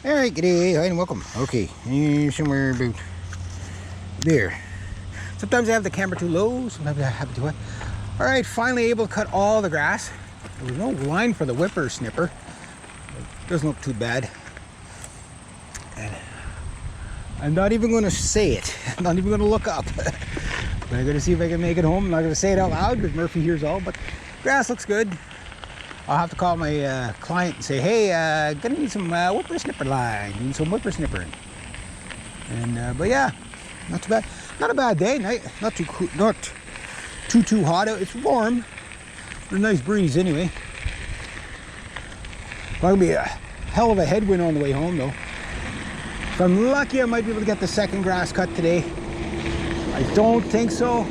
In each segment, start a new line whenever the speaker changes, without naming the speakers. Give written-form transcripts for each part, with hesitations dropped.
Alright, good day, hi and welcome. Okay, somewhere about there. Sometimes I have the camera too low, sometimes I have it too high. Alright, finally able to cut all the grass. There was no line for the whippersnipper. It doesn't look too bad. And I'm not even going to say it. I'm not even going to look up. But I'm going to see if I can make it home. I'm not going to say it out loud because Murphy hears all, but grass looks good. I'll have to call my client and say, hey, gonna need some whippersnipper line, need some whippersnippering. And but yeah, not too bad. Not a bad day. Not too hot out. It's warm. There's a nice breeze anyway. Probably be a hell of a headwind on the way home though. If I'm lucky, I might be able to get the second grass cut today. I don't think so,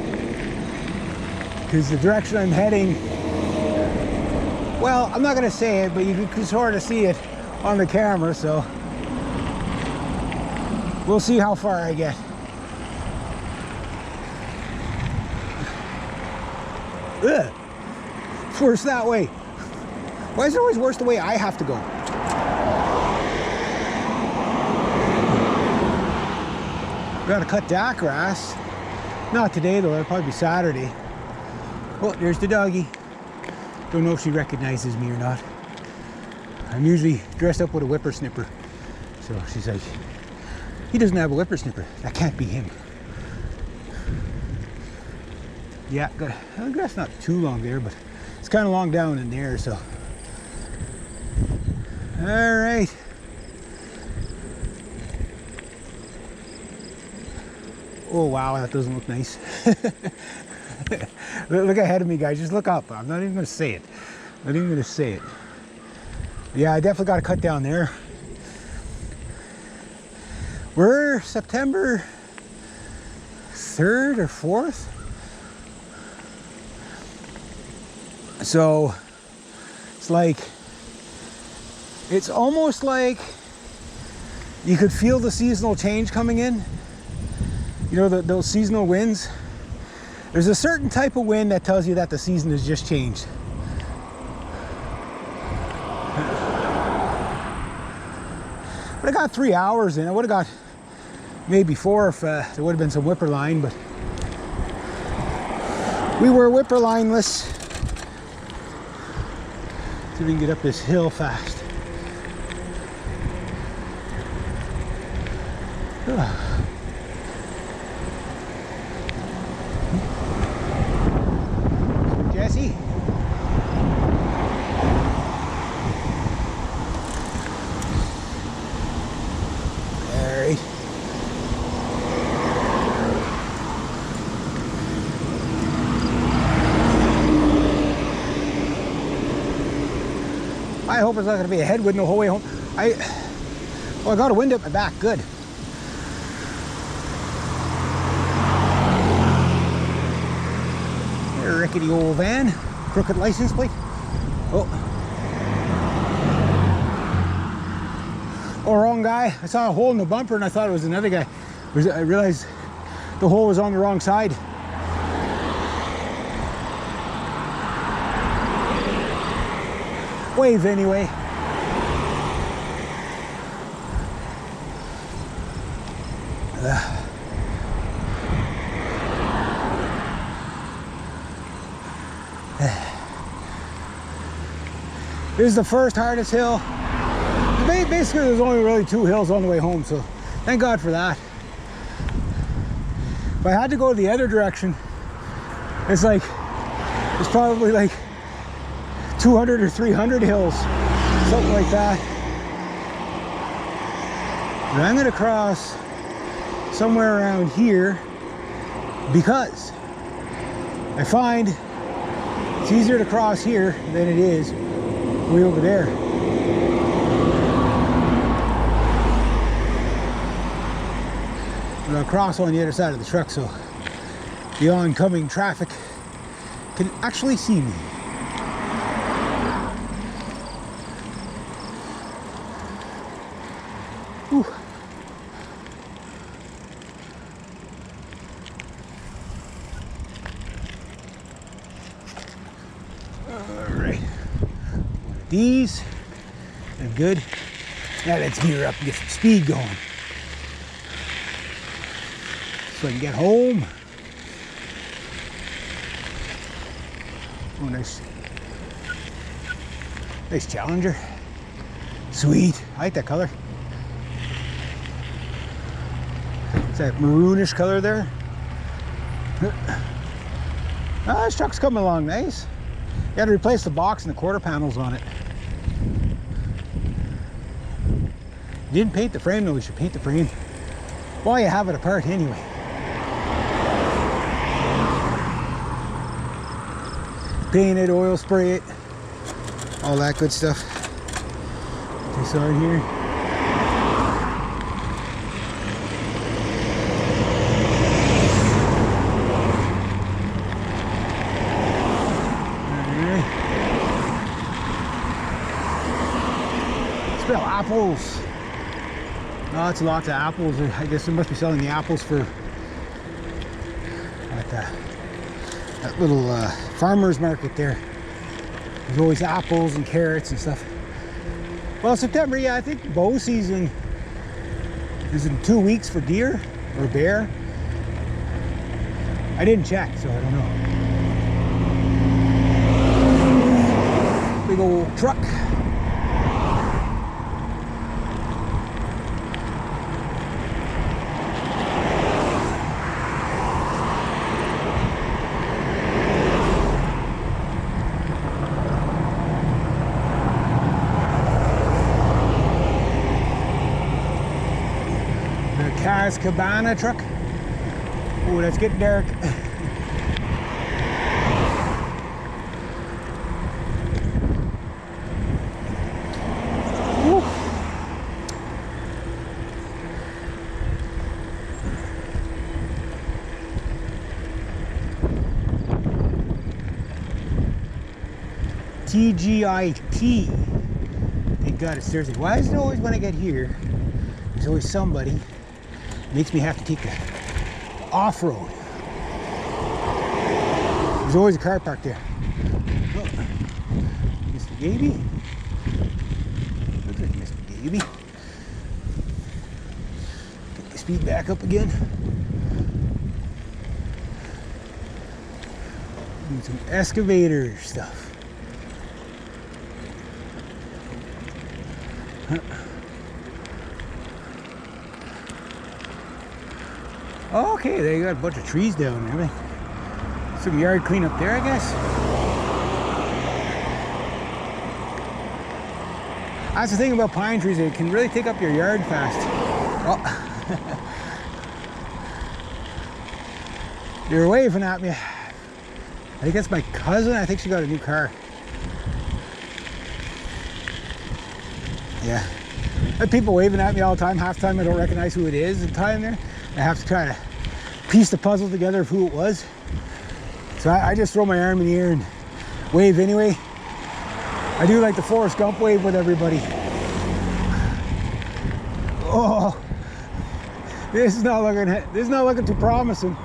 because the direction I'm heading, well, I'm not going to say it, but you can sort of see it on the camera, so we'll see how far I get. Ugh. It's worse that way. Why is it always worse the way I have to go? Got to cut that grass. Not today though, it'll probably be Saturday. Oh, there's the doggy. Don't know if she recognizes me or not. I'm usually dressed up with a whippersnipper. So she's like, he doesn't have a whippersnipper. That can't be him. Yeah, the grass not too long there, but it's kind of long down in there, so. All right. Oh wow, that doesn't look nice. Look ahead of me, guys. Just look up. I'm not even going to say it. Not even going to say it. Yeah, I definitely got to cut down there. We're September 3rd or 4th. So it's like, it's almost like you could feel the seasonal change coming in. You know, those seasonal winds. There's a certain type of wind that tells you that the season has just changed. But I got 3 hours in. I would have got maybe 4 if there would have been some whipper line, but we were whipper lineless. See if we can get up this hill fast. Jesse? Alright. I hope it's not going to be a headwind the whole way home. I got a wind at my back. Good. Rickety old van, crooked license plate. Oh, wrong guy. I saw a hole in the bumper and I thought it was another guy. I realized the hole was on the wrong side. Wave anyway. This is the first hardest hill. Basically, there's only really 2 hills on the way home, so thank God for that. If I had to go the other direction, it's probably like 200 or 300 hills, something like that. And I'm gonna cross somewhere around here because I find it's easier to cross here than it is way over there. I'm gonna cross on the other side of the truck so the oncoming traffic can actually see me. Whew. All right. These are good. Now let's gear up and get some speed going, so I can get home. Oh, nice Challenger. Sweet. I like that color. It's that maroonish color there. Ah, this truck's coming along nice. You got to replace the box and the quarter panels on it. You didn't paint the frame though. We should paint the frame while you have it apart anyway. Paint it, oil spray it, all that good stuff. This on here. Smell apples. Oh, it's lots of apples. I guess they must be selling the apples for that little farmer's market there. There's always apples and carrots and stuff. Well, September, yeah, I think bow season is in 2 weeks for deer or bear. I didn't check, so I don't know. Big old truck. Cabana truck. Oh, that's getting dark. Woo. TGIT. Thank God it's Thursday. Why is it always when I get here, there's always somebody makes me have to take the off-road. There's always a car parked there. Oh, Mr. Gaby. Looks like Mr. Gaby. Get the speed back up again. Need some excavator stuff. Huh. Okay, they got a bunch of trees down there. Some yard cleanup there, I guess. That's the thing about pine trees, they can really take up your yard fast. Oh. They're waving at me. I think that's my cousin. I think she got a new car. Yeah. I have people waving at me all the time. Half the time I don't recognize who it is at the time there. I have to try to piece the puzzle together of who it was. So I just throw my arm in the air and wave anyway. I do like the Forrest Gump wave with everybody. Oh, this is not looking too promising.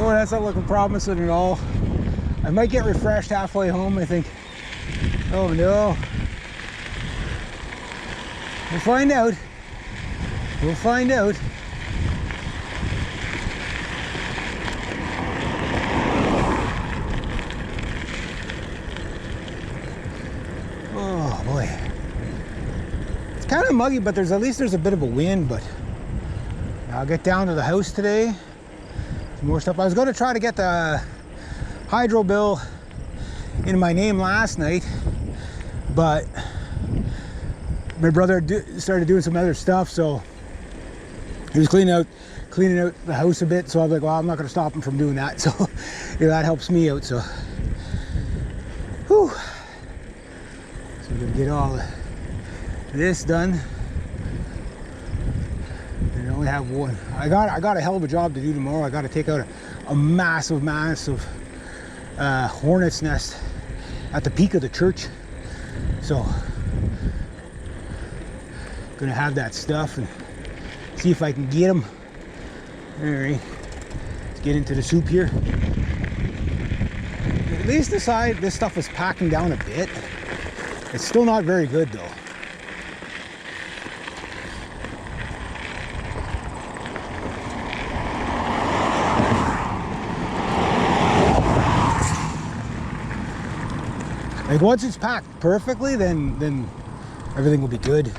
Oh, that's not looking promising at all. I might get refreshed halfway home, I think. Oh no. We'll find out. We'll find out. Oh boy. It's kind of muggy, but at least there's a bit of a wind, but I'll get down to the house today. Some more stuff. I was going to try to get the hydro bill in my name last night, but my brother started doing some other stuff, so he was cleaning out the house a bit, so I was like, well, I'm not going to stop him from doing that. So yeah, that helps me out. So, whew. So we're going to get all this done. And I only have one. I got a hell of a job to do tomorrow. I got to take out a massive hornet's nest at the peak of the church. So gonna have that stuff and see if I can get them. All right, let's get into the soup here. At least this stuff is packing down a bit. It's still not very good though. Like once it's packed perfectly, then everything will be good.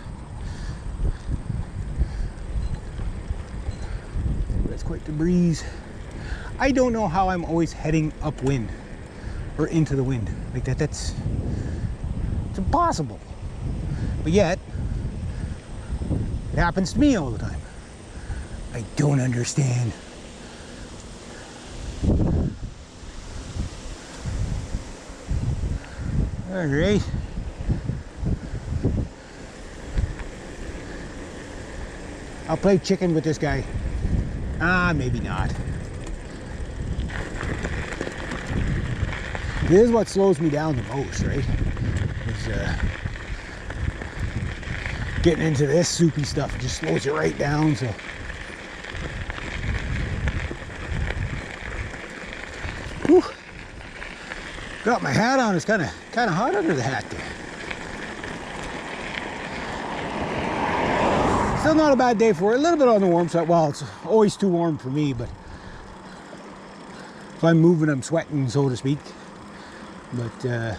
That's quite the breeze. I don't know how I'm always heading upwind or into the wind like that. It's impossible. But yet, it happens to me all the time. I don't understand. All right. I'll play chicken with this guy. Ah, maybe not. This is what slows me down the most, right? Is getting into this soupy stuff. It just slows you right down. So, whew. Got my hat on. It's kind of hot under the hat there. Still not a bad day for it. A little bit on the warm side. Well, it's always too warm for me, but if I'm moving, I'm sweating, so to speak. But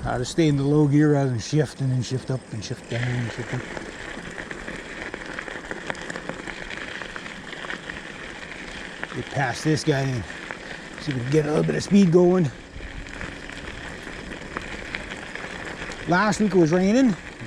how to stay in the low gear rather than shift and then shift up and shift down and shift up. Get past this guy and see if we can get a little bit of speed going. Last week it was raining.